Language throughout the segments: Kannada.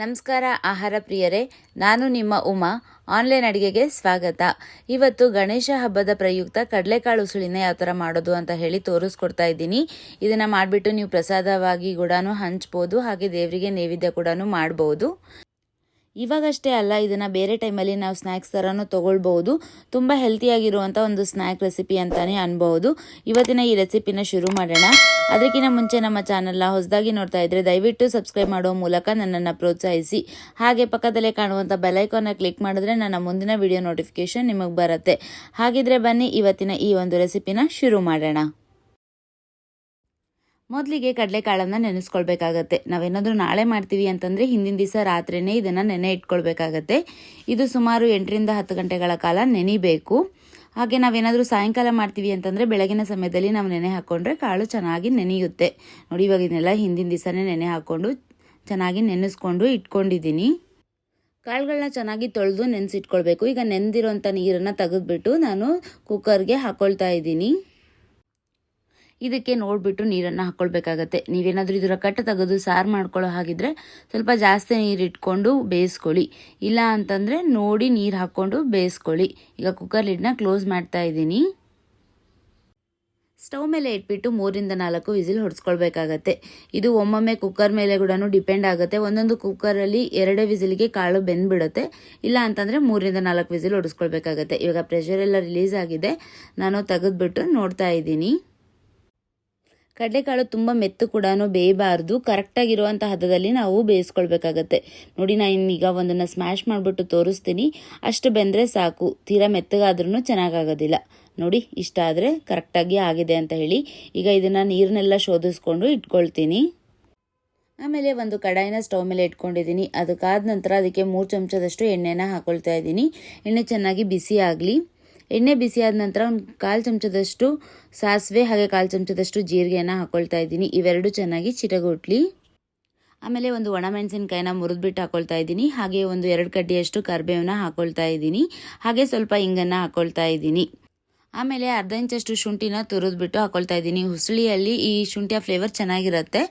ನಮಸ್ಕಾರ ಆಹಾರ ಪ್ರಿಯರೇ, ನಾನು ನಿಮ್ಮ ಉಮಾ. ಆನ್ಲೈನ್ ಅಡುಗೆಗೆ ಸ್ವಾಗತ. ಇವತ್ತು ಗಣೇಶ ಹಬ್ಬದ ಪ್ರಯುಕ್ತ ಕಡಲೆಕಾಳು ಉಸುಳಿನ ಯಾವ ಥರ ಮಾಡೋದು ಅಂತ ಹೇಳಿ ತೋರಿಸ್ಕೊಡ್ತಾ ಇದ್ದೀನಿ. ಇದನ್ನು ಮಾಡಿಬಿಟ್ಟು ನೀವು ಪ್ರಸಾದವಾಗಿ ಕೂಡ ಹಂಚ್ಬೋದು, ಹಾಗೆ ದೇವರಿಗೆ ನೈವೇದ್ಯ ಕೂಡ ಮಾಡ್ಬೋದು. ಇವಾಗಷ್ಟೇ ಅಲ್ಲ, ಇದನ್ನು ಬೇರೆ ಟೈಮಲ್ಲಿ ನಾವು ಸ್ನ್ಯಾಕ್ಸ್ ಥರನೂ ತೊಗೊಳ್ಬೋದು. ತುಂಬ ಹೆಲ್ತಿಯಾಗಿರುವಂಥ ಒಂದು ಸ್ನ್ಯಾಕ್ ರೆಸಿಪಿ ಅಂತಲೇ ಅನ್ಬೋದು. ಇವತ್ತಿನ ಈ ರೆಸಿಪಿನ ಶುರು ಮಾಡೋಣ. ಅದಕ್ಕಿಂತ ಮುಂಚೆ ನಮ್ಮ ಚಾನಲ್ನ ಹೊಸದಾಗಿ ನೋಡ್ತಾ ಇದ್ದರೆ ದಯವಿಟ್ಟು ಸಬ್ಸ್ಕ್ರೈಬ್ ಮಾಡೋ ಮೂಲಕ ನನ್ನನ್ನು ಪ್ರೋತ್ಸಾಹಿಸಿ. ಹಾಗೆ ಪಕ್ಕದಲ್ಲೇ ಕಾಣುವಂಥ ಬೆಲೈಕಾನ್ನ ಕ್ಲಿಕ್ ಮಾಡಿದ್ರೆ ನನ್ನ ಮುಂದಿನ ವಿಡಿಯೋ ನೋಟಿಫಿಕೇಷನ್ ನಿಮಗೆ ಬರುತ್ತೆ. ಹಾಗಿದ್ರೆ ಬನ್ನಿ ಇವತ್ತಿನ ಈ ಒಂದು ರೆಸಿಪಿನ ಶುರು ಮಾಡೋಣ. ಮೊದಲಿಗೆ ಕಡಲೆಕಾಳನ್ನು ನೆನೆಸ್ಕೊಳ್ಬೇಕಾಗತ್ತೆ. ನಾವೇನಾದರೂ ನಾಳೆ ಮಾಡ್ತೀವಿ ಅಂತಂದರೆ ಹಿಂದಿನ ದಿವಸ ರಾತ್ರಿಯೇ ಇದನ್ನು ನೆನೆ ಇಟ್ಕೊಳ್ಬೇಕಾಗತ್ತೆ. ಇದು ಸುಮಾರು 8 ರಿಂದ 10 ಗಂಟೆಗಳ ಕಾಲ ನೆನಿಬೇಕು. ಹಾಗೆ ನಾವೇನಾದರೂ ಸಾಯಂಕಾಲ ಮಾಡ್ತೀವಿ ಅಂತಂದರೆ ಬೆಳಗಿನ ಸಮಯದಲ್ಲಿ ನಾವು ನೆನೆ ಹಾಕ್ಕೊಂಡ್ರೆ ಕಾಳು ಚೆನ್ನಾಗಿ ನೆನೆಯುತ್ತೆ. ನೋಡಿ, ಇವಾಗ ಇದನ್ನೆಲ್ಲ ಹಿಂದಿನ ದಿವಸನೇ ನೆನೆ ಹಾಕ್ಕೊಂಡು ಚೆನ್ನಾಗಿ ನೆನೆಸ್ಕೊಂಡು ಇಟ್ಕೊಂಡಿದ್ದೀನಿ. ಕಾಳುಗಳನ್ನ ಚೆನ್ನಾಗಿ ತೊಳೆದು ನೆನೆಸಿಟ್ಕೊಳ್ಬೇಕು. ಈಗ ನೆನೆದಿರೋಂಥ ನೀರನ್ನು ತೆಗೆದುಬಿಟ್ಟು ನಾನು ಕುಕ್ಕರ್ಗೆ ಹಾಕ್ಕೊಳ್ತಾ ಇದ್ದೀನಿ. ಇದಕ್ಕೆ ನೋಡಿಬಿಟ್ಟು ನೀರನ್ನು ಹಾಕ್ಕೊಳ್ಬೇಕಾಗತ್ತೆ. ನೀವೇನಾದರೂ ಇದರ ಕಟ್ಟು ತೆಗೆದು ಸಾರು ಮಾಡ್ಕೊಳ್ಳೋ ಹಾಗಿದ್ರೆ ಸ್ವಲ್ಪ ಜಾಸ್ತಿ ನೀರು ಇಟ್ಕೊಂಡು ಬೇಯಿಸ್ಕೊಳ್ಳಿ. ಇಲ್ಲ ಅಂತಂದರೆ ನೋಡಿ ನೀರು ಹಾಕ್ಕೊಂಡು ಬೇಯಿಸ್ಕೊಳ್ಳಿ. ಈಗ ಕುಕ್ಕರ್ ಲಿಡ್ನ ಕ್ಲೋಸ್ ಮಾಡ್ತಾ ಇದ್ದೀನಿ. ಸ್ಟವ್ ಮೇಲೆ ಇಟ್ಬಿಟ್ಟು 3 ರಿಂದ 4 ವಿಸಿಲ್ ಹೊಡೆಸ್ಕೊಳ್ಬೇಕಾಗತ್ತೆ. ಇದು ಒಮ್ಮೊಮ್ಮೆ ಕುಕ್ಕರ್ ಮೇಲೆ ಕೂಡ ಡಿಪೆಂಡ್ ಆಗುತ್ತೆ. ಒಂದೊಂದು ಕುಕ್ಕರಲ್ಲಿ 2 ವಿಸಿಲ್ಗೆ ಕಾಳು ಬೆಂದ್ಬಿಡುತ್ತೆ. ಇಲ್ಲ ಅಂತಂದರೆ 3 ರಿಂದ 4 ವಿಸಿಲ್ ಹೊಡೆಸ್ಕೊಳ್ಬೇಕಾಗತ್ತೆ. ಇವಾಗ ಪ್ರೆಷರ್ ಎಲ್ಲ ರಿಲೀಸ್ ಆಗಿದೆ. ನಾನು ತೆಗೆದ್ಬಿಟ್ಟು ನೋಡ್ತಾ ಇದ್ದೀನಿ. ಕಡಲೆಕಾಳು ತುಂಬ ಮೆತ್ತು ಕೂಡ ಬೇಯಬಾರ್ದು. ಕರೆಕ್ಟಾಗಿರುವಂಥ ಹದದಲ್ಲಿ ನಾವು ಬೇಯಿಸ್ಕೊಳ್ಬೇಕಾಗತ್ತೆ. ನೋಡಿ, ನಾನು ಈಗ ಒಂದನ್ನು ಸ್ಮ್ಯಾಶ್ ಮಾಡಿಬಿಟ್ಟು ತೋರಿಸ್ತೀನಿ. ಅಷ್ಟು ಬೆಂದರೆ ಸಾಕು. ತೀರಾ ಮೆತ್ತಗಾದ್ರೂ ಚೆನ್ನಾಗಾಗೋದಿಲ್ಲ. ನೋಡಿ, ಇಷ್ಟ ಆದರೆ ಕರೆಕ್ಟಾಗಿ ಆಗಿದೆ ಅಂತ ಹೇಳಿ. ಈಗ ಇದನ್ನು ನೀರನ್ನೆಲ್ಲ ಶೋಧಿಸ್ಕೊಂಡು ಇಟ್ಕೊಳ್ತೀನಿ. ಆಮೇಲೆ ಒಂದು ಕಡಾಯಿನ ಸ್ಟವ್ ಮೇಲೆ ಇಟ್ಕೊಂಡಿದ್ದೀನಿ. ಅದಕ್ಕಾದ ನಂತರ ಅದಕ್ಕೆ 3 ಚಮಚದಷ್ಟು ಎಣ್ಣೆನ ಹಾಕ್ಕೊಳ್ತಾ ಇದ್ದೀನಿ. ಎಣ್ಣೆ ಚೆನ್ನಾಗಿ ಬಿಸಿ ಆಗಲಿ. ಎಣ್ಣೆ ಬಿಸಿ ಆದ ನಂತರ ಒಂದು 1/4 ಚಮಚದಷ್ಟು ಸಾಸಿವೆ ಹಾಗೆ 1/4 ಚಮಚದಷ್ಟು ಜೀರಿಗೆಯನ್ನು ಹಾಕ್ಕೊಳ್ತಾ ಇದ್ದೀನಿ. ಇವೆರಡು ಚೆನ್ನಾಗಿ ಚಿಟಗುಟ್ಲಿ. ಆಮೇಲೆ ಒಂದು ಒಣಮೆಣಸಿನಕಾಯಿನ ಮುರಿದ್ಬಿಟ್ಟು ಹಾಕ್ಕೊಳ್ತಾ ಇದ್ದೀನಿ. ಹಾಗೆ ಒಂದು 2 ಕಡ್ಡಿಯಷ್ಟು ಕರಿಬೇವನ್ನ ಹಾಕ್ಕೊಳ್ತಾ ಇದ್ದೀನಿ. ಹಾಗೆ ಸ್ವಲ್ಪ ಹಿಂಗನ್ನು ಹಾಕ್ಕೊಳ್ತಾ ಇದ್ದೀನಿ. ಆಮೇಲೆ 1/2 ಇಂಚಷ್ಟು ಶುಂಠಿನ ತುರಿದ್ಬಿಟ್ಟು ಹಾಕ್ಕೊಳ್ತಾ ಇದ್ದೀನಿ. ಉಸುಳಿಯಲ್ಲಿ ಈ ಶುಂಠಿಯ ಫ್ಲೇವರ್ ಚೆನ್ನಾಗಿರುತ್ತೆ.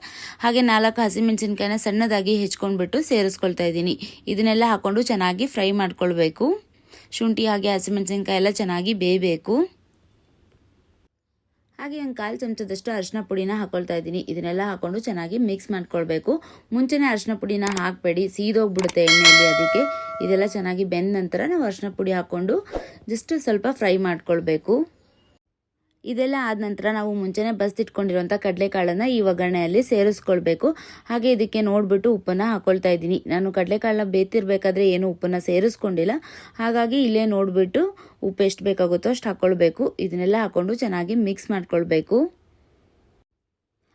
ಹಾಗೆ 4 ಹಸಿಮೆಣಸಿನಕಾಯಿನ ಸಣ್ಣದಾಗಿ ಹೆಚ್ಕೊಂಡ್ಬಿಟ್ಟು ಸೇರಿಸ್ಕೊಳ್ತಾ ಇದ್ದೀನಿ. ಇದನ್ನೆಲ್ಲ ಹಾಕ್ಕೊಂಡು ಚೆನ್ನಾಗಿ ಫ್ರೈ ಮಾಡ್ಕೊಳ್ಬೇಕು. ಶುಂಠಿ ಹಾಗೆ ಹಸಿಮೆಣಸಿನಕಾಯಿ ಎಲ್ಲ ಚೆನ್ನಾಗಿ ಬೇಯಬೇಕು. ಹಾಗೆ ಒಂದು 1/4 ಚಮಚದಷ್ಟು ಅರಿಶಿನ ಪುಡಿನ ಹಾಕ್ಕೊಳ್ತಾ ಇದ್ದೀನಿ. ಇದನ್ನೆಲ್ಲ ಹಾಕ್ಕೊಂಡು ಚೆನ್ನಾಗಿ ಮಿಕ್ಸ್ ಮಾಡ್ಕೊಳ್ಬೇಕು. ಮುಂಚೆನೇ ಅರಿಶಿನ ಪುಡಿನ ಹಾಕಬೇಡಿ, ಸೀದೋಗ್ಬಿಡುತ್ತೆ ಎಣ್ಣೆಯಲ್ಲಿ. ಅದಕ್ಕೆ ಇದೆಲ್ಲ ಚೆನ್ನಾಗಿ ಬೆಂದ ನಂತರ ನಾವು ಅರಿಶಿನ ಪುಡಿ ಹಾಕ್ಕೊಂಡು ಜಸ್ಟ್ ಸ್ವಲ್ಪ ಫ್ರೈ ಮಾಡ್ಕೊಳ್ಬೇಕು. ಇದೆಲ್ಲ ಆದ ನಂತರ ನಾವು ಮುಂಚೆನೇ ಬಸ್ದಿಟ್ಕೊಂಡಿರುವಂಥ ಕಡಲೆಕಾಳನ್ನು ಈ ಒಗ್ಗರಣೆಯಲ್ಲಿ ಸೇರಿಸ್ಕೊಳ್ಬೇಕು. ಹಾಗೆ ಇದಕ್ಕೆ ನೋಡಿಬಿಟ್ಟು ಉಪ್ಪನ್ನು ಹಾಕ್ಕೊಳ್ತಾ ಇದ್ದೀನಿ. ನಾನು ಕಡಲೆಕಾಳನ್ನ ಬೇಯ್ತಿರ್ಬೇಕಾದ್ರೆ ಏನು ಉಪ್ಪನ್ನು ಸೇರಿಸ್ಕೊಂಡಿಲ್ಲ. ಹಾಗಾಗಿ ಇಲ್ಲೇ ನೋಡಿಬಿಟ್ಟು ಉಪ್ಪು ಎಷ್ಟು ಬೇಕಾಗುತ್ತೋ ಅಷ್ಟು ಹಾಕ್ಕೊಳ್ಬೇಕು. ಇದನ್ನೆಲ್ಲ ಹಾಕ್ಕೊಂಡು ಚೆನ್ನಾಗಿ ಮಿಕ್ಸ್ ಮಾಡ್ಕೊಳ್ಬೇಕು.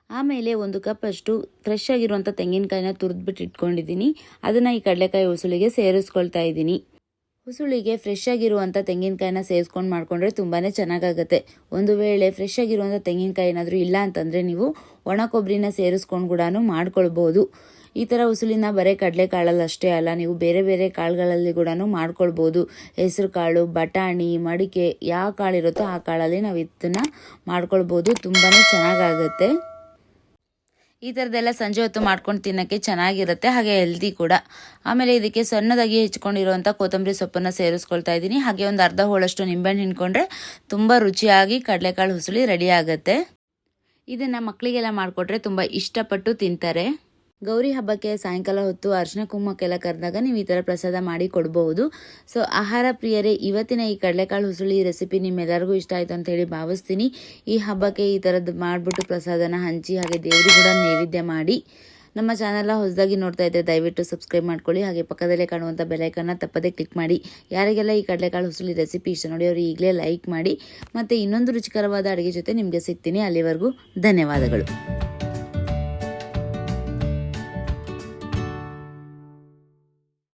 ಆಮೇಲೆ 1 ಕಪ್ ಅಷ್ಟು ಫ್ರೆಶ್ ಆಗಿರುವಂಥ ತೆಂಗಿನಕಾಯಿನ ತುರಿದ್ಬಿಟ್ಟು ಇಟ್ಕೊಂಡಿದ್ದೀನಿ. ಅದನ್ನು ಈ ಕಡಲೆಕಾಯಿ ಉಸುಳಿಗೆ ಸೇರಿಸ್ಕೊಳ್ತಾ ಇದ್ದೀನಿ. ಉಸುಳಿಗೆ ಫ್ರೆಶ್ ಆಗಿರುವಂಥ ತೆಂಗಿನಕಾಯಿನ ಸೇರಿಸ್ಕೊಂಡು ಮಾಡಿಕೊಂಡ್ರೆ ತುಂಬಾ ಚೆನ್ನಾಗಾಗುತ್ತೆ. ಒಂದು ವೇಳೆ ಫ್ರೆಶ್ ಆಗಿರುವಂಥ ತೆಂಗಿನಕಾಯಿ ಏನಾದರೂ ಇಲ್ಲ ಅಂತಂದರೆ ನೀವು ಒಣ ಕೊಬ್ಬರಿನ ಸೇರಿಸ್ಕೊಂಡು ಕೂಡ ಮಾಡ್ಕೊಳ್ಬೋದು. ಈ ಥರ ಉಸುಳಿನ ಬರೀ ಕಡಲೆಕಾಳಲ್ಲಿ ಅಷ್ಟೇ ಅಲ್ಲ, ನೀವು ಬೇರೆ ಬೇರೆ ಕಾಳುಗಳಲ್ಲಿ ಕೂಡ ಮಾಡ್ಕೊಳ್ಬೋದು. ಹೆಸರು ಕಾಳು, ಬಟಾಣಿ, ಮಡಿಕೆ, ಯಾವ ಕಾಳು ಇರುತ್ತೋ ಆ ಕಾಳಲ್ಲಿ ನಾವು ಇದನ್ನು ಮಾಡ್ಕೊಳ್ಬೋದು. ತುಂಬಾ ಚೆನ್ನಾಗಾಗುತ್ತೆ. ಈ ಥರದ್ದೆಲ್ಲ ಸಂಜೆ ಹೊತ್ತು ಮಾಡ್ಕೊಂಡು ತಿನ್ನೋಕ್ಕೆ ಚೆನ್ನಾಗಿರುತ್ತೆ, ಹಾಗೆ ಹೆಲ್ದಿ ಕೂಡ. ಆಮೇಲೆ ಇದಕ್ಕೆ ಸಣ್ಣದಾಗಿ ಹೆಚ್ಕೊಂಡಿರುವಂಥ ಕೊತ್ತಂಬರಿ ಸೊಪ್ಪನ್ನು ಸೇರಿಸ್ಕೊಳ್ತಾ ಇದ್ದೀನಿ. ಹಾಗೆ ಒಂದು 1/2 ಹೋಳಷ್ಟು ನಿಂಬೆಹಣ್ಣು ಹಿಂಡ್ಕೊಂಡ್ರೆ ತುಂಬ ರುಚಿಯಾಗಿ ಕಡಲೆಕಾಳು ಉಸುಳಿ ರೆಡಿ ಆಗುತ್ತೆ. ಇದನ್ನು ಮಕ್ಕಳಿಗೆಲ್ಲ ಮಾಡಿಕೊಟ್ರೆ ತುಂಬ ಇಷ್ಟಪಟ್ಟು ತಿಂತಾರೆ. ಗೌರಿ ಹಬ್ಬಕ್ಕೆ ಸಾಯಂಕಾಲ ಹೊತ್ತು ಅರಿಶಿನ ಕುಂಕುಮಕ್ಕೆಲ್ಲ ಕರೆದಾಗ ನೀವು ಈ ಥರ ಪ್ರಸಾದ ಮಾಡಿ ಕೊಡ್ಬೋದು. ಸೊ ಆಹಾರ ಪ್ರಿಯರೇ, ಇವತ್ತಿನ ಈ ಕಡಲೆಕಾಳು ಉಸುಳಿ ರೆಸಿಪಿ ನಿಮ್ಮೆಲ್ಲರಿಗೂ ಇಷ್ಟ ಆಯಿತು ಅಂತ ಹೇಳಿ ಭಾವಿಸ್ತೀನಿ. ಈ ಹಬ್ಬಕ್ಕೆ ಈ ಥರದ್ದು ಮಾಡಿಬಿಟ್ಟು ಪ್ರಸಾದನ ಹಂಚಿ ಹಾಗೆ ದೇವರಿಗೆ ಕೂಡ ನೈವೇದ್ಯ ಮಾಡಿ. ನಮ್ಮ ಚಾನಲ್ನ ಹೊಸದಾಗಿ ನೋಡ್ತಾ ಇದ್ದರೆ ದಯವಿಟ್ಟು ಸಬ್ಸ್ಕ್ರೈಬ್ ಮಾಡ್ಕೊಳ್ಳಿ. ಹಾಗೆ ಪಕ್ಕದಲ್ಲೇ ಕಾಣುವಂಥ ಬೆಲೈಕನ್ನ ತಪ್ಪದೇ ಕ್ಲಿಕ್ ಮಾಡಿ. ಯಾರಿಗೆಲ್ಲ ಈ ಕಡಲೆಕಾಳು ಉಸುಳಿ ರೆಸಿಪಿ ಇಷ್ಟ ನೋಡಿ ಅವರು ಈಗಲೇ ಲೈಕ್ ಮಾಡಿ. ಮತ್ತು ಇನ್ನೊಂದು ರುಚಿಕರವಾದ ಅಡುಗೆ ಜೊತೆ ನಿಮಗೆ ಸಿಗ್ತೀನಿ. ಅಲ್ಲಿವರೆಗೂ ಧನ್ಯವಾದಗಳು.